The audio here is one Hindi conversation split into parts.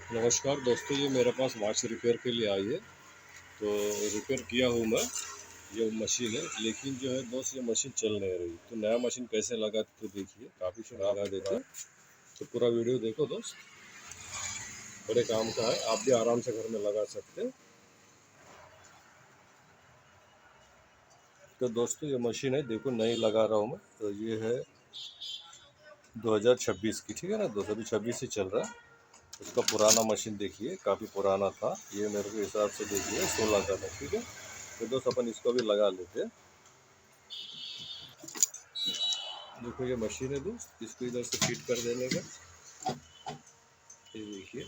नमस्कार दोस्तों, ये मेरे पास वॉच रिपेयर के लिए आई है। तो रिपेयर किया हूँ मैं। ये मशीन है, लेकिन जो है दोस्त ये मशीन चल नहीं रही। तो नया मशीन कैसे लगा तो देखिए, काफ़ी से लगा देते हैं। तो पूरा वीडियो देखो दोस्त, बड़े काम का है, आप भी आराम से घर में लगा सकते हैं। तो दोस्तों ये मशीन है, देखो नई लगा रहा हूँ मैं। तो ये है 2026 की, ठीक है ना दोस्त, अभी 26 ही चल रहा है। इसका पुराना मशीन देखिए, काफ़ी पुराना था। ये मेरे को हिसाब से देखिए 16 का था, ठीक है। तो दोस्त अपन इसको भी लगा लेते हैं। देखो ये मशीन है दोस्त, इसको इधर से फिट कर देने का। ये देखिए,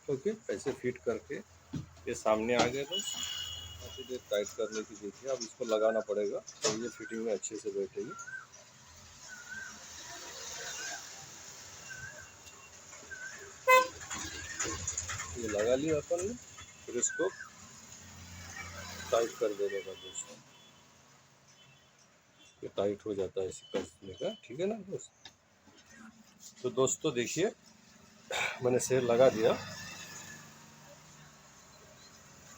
ओके, ऐसे फिट करके ये सामने आ गया दोस्त। अच्छे से टाइट करने की देखिए, अब इसको लगाना पड़ेगा तो ये फिटिंग में अच्छे से बैठेगी। ये लगा लिया अपन ने, फिर इसको टाइट कर देने का दोस्त। ये टाइट हो जाता है इसे कसने का, ठीक है ना दोस्त। तो दोस्तों देखिए, मैंने सेल लगा दिया।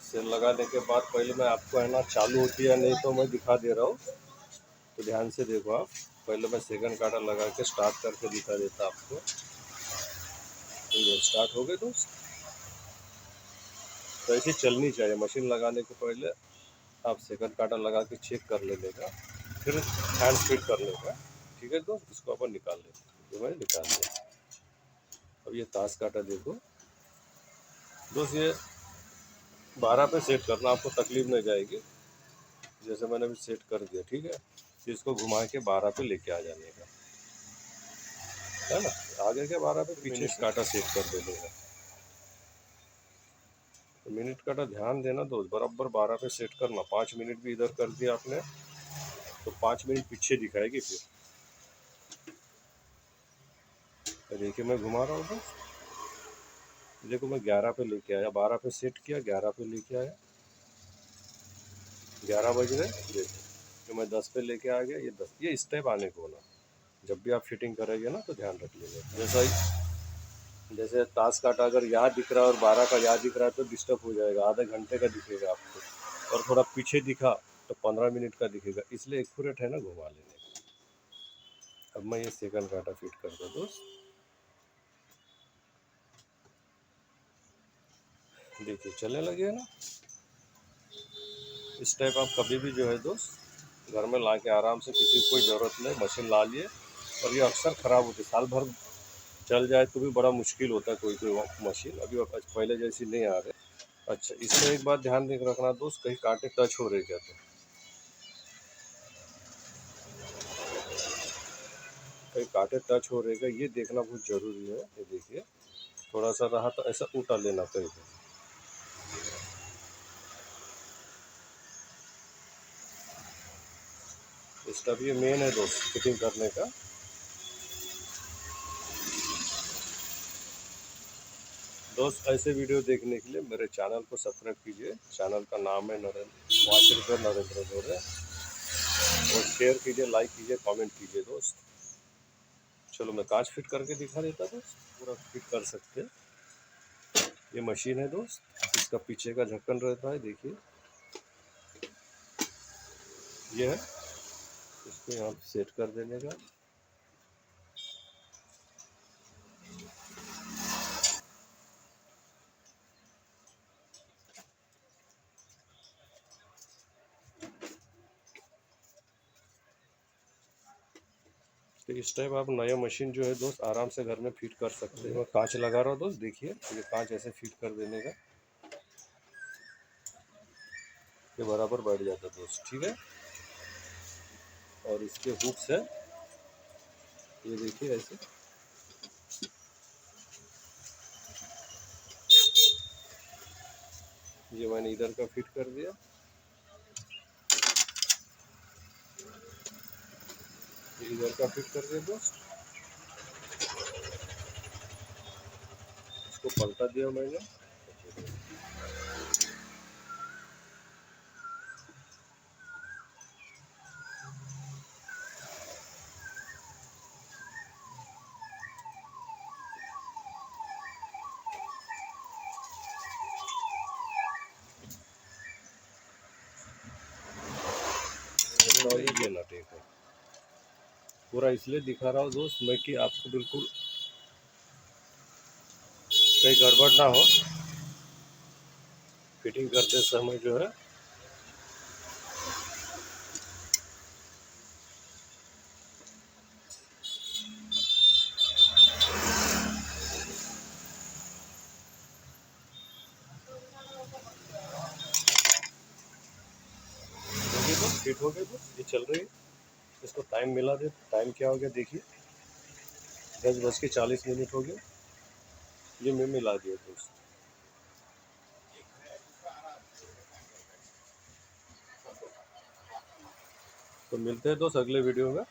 सेल लगाने के बाद पहले मैं आपको है ना, चालू होती है नहीं तो मैं दिखा दे रहा हूँ। तो ध्यान से देखो आप। पहले मैं सेकंड काटा लगा के स्टार्ट करके दिखा देता आपको। तो ये स्टार्ट हो गए दोस्त। तो ऐसी चलनी चाहिए मशीन लगाने के पहले। आप सेकंड काटा लगा के चेक कर लेने का, फिर हैंड फिट कर लेगा, ठीक है दोस्त। इसको अपन निकाल लेते, ये मैंने निकाल लिया। अब ये ताश काटा देखो दोस्त, ये 12 पे सेट करना, आपको तकलीफ नहीं जाएगी। जैसे मैंने अभी सेट कर दिया, ठीक है। फिर इसको घुमा के 12 पे लेके आ जाने का, है ना। आगे के 12 पे पीछे काटा सेट कर देने का। तो मिनट काटा ध्यान देना दोस्त, बराबर 12 पे सेट करना। 5 मिनट भी इधर कर दिया आपने तो 5 मिनट पीछे दिखाएगी फिर। तो देखिए मैं घुमा रहा हूँ दोस्त, देखो मैं 11 पे लेके आया, 12 पे सेट किया, 11 पे लेके आया, 11 बज गए। देखो तो मैं 10 पे लेके आ गया, ये 10, ये स्टेप आने को ना। जब भी आप फिटिंग करेंगे ना तो ध्यान रख लीजिए। जैसे ताश काटा अगर यहाँ दिख रहा है और 12 का यहाँ दिख रहा है तो डिस्टर्ब हो जाएगा, आधे घंटे का दिखेगा आपको। और थोड़ा पीछे दिखा तो 15 मिनट का दिखेगा, इसलिए एक्यूरेट है ना घुमा लेने का। अब मैं ये सेकंड काटा फिट कर दूँ दोस्त, देखिए चलने लगे ना। इस टाइप आप कभी भी जो है दोस्त घर में ला के आराम से, किसी की कोई ज़रूरत नहीं, मशीन ला लिए। और ये अक्सर ख़राब होती है, साल भर चल जाए तो भी बड़ा मुश्किल होता है। कोई कोई मशीन अभी पहले जैसी नहीं आ रही। अच्छा, इसमें एक बात ध्यान देकर रखना दोस्त, कहीं कांटे टच हो रहे क्या, तो कहीं कांटे टच हो रहे क्या ये देखना बहुत ज़रूरी है। ये देखिए थोड़ा सा रहा तो ऐसा उठा लेना कहीं पे। स्टफ ये मेन है दोस्त फिटिंग करने का। दोस्त ऐसे वीडियो देखने के लिए मेरे चैनल को सब्सक्राइब कीजिए। चैनल का नाम है नरेंद्र, वॉच रिपेयर नरेंद्र गोरे। और शेयर कीजिए, लाइक कीजिए, कमेंट कीजिए दोस्त। चलो मैं कांच फिट करके दिखा देता दोस्त, पूरा फिट कर सकते हैं। ये मशीन है दोस्त, इसका पीछे का ढक्कन रहता है, देखिए ये है। इसको यहाँ सेट कर देने का। तो इस टाइप आप नया मशीन जो है दोस्त आराम से घर में फिट कर सकते हैं। मैं कांच लगा रहा हूँ दोस्त, देखिए ये कांच ऐसे फिट कर देने का, ये बराबर बैठ जाता है दोस्त, ठीक है। और इसके हुक्स है, ये देखिए ऐसे। ये मैंने इधर का फिट कर दिया, ये इधर का फिट कर दिया दोस्त। इसको पलटा दिया मैंने। ये ना टेक है। पूरा इसलिए दिखा रहा हूँ दोस्त मैं कि आपको बिल्कुल कहीं गड़बड़ ना हो फिटिंग करते समय जो है। देखिए तो फिट हो गए तो ये चल रही है। इसको टाइम मिला दे, टाइम क्या हो गया देखिए, 10:40 हो गया। ये मैं मिला दिया दोस्त। तो मिलते हैं दोस्त अगले वीडियो में।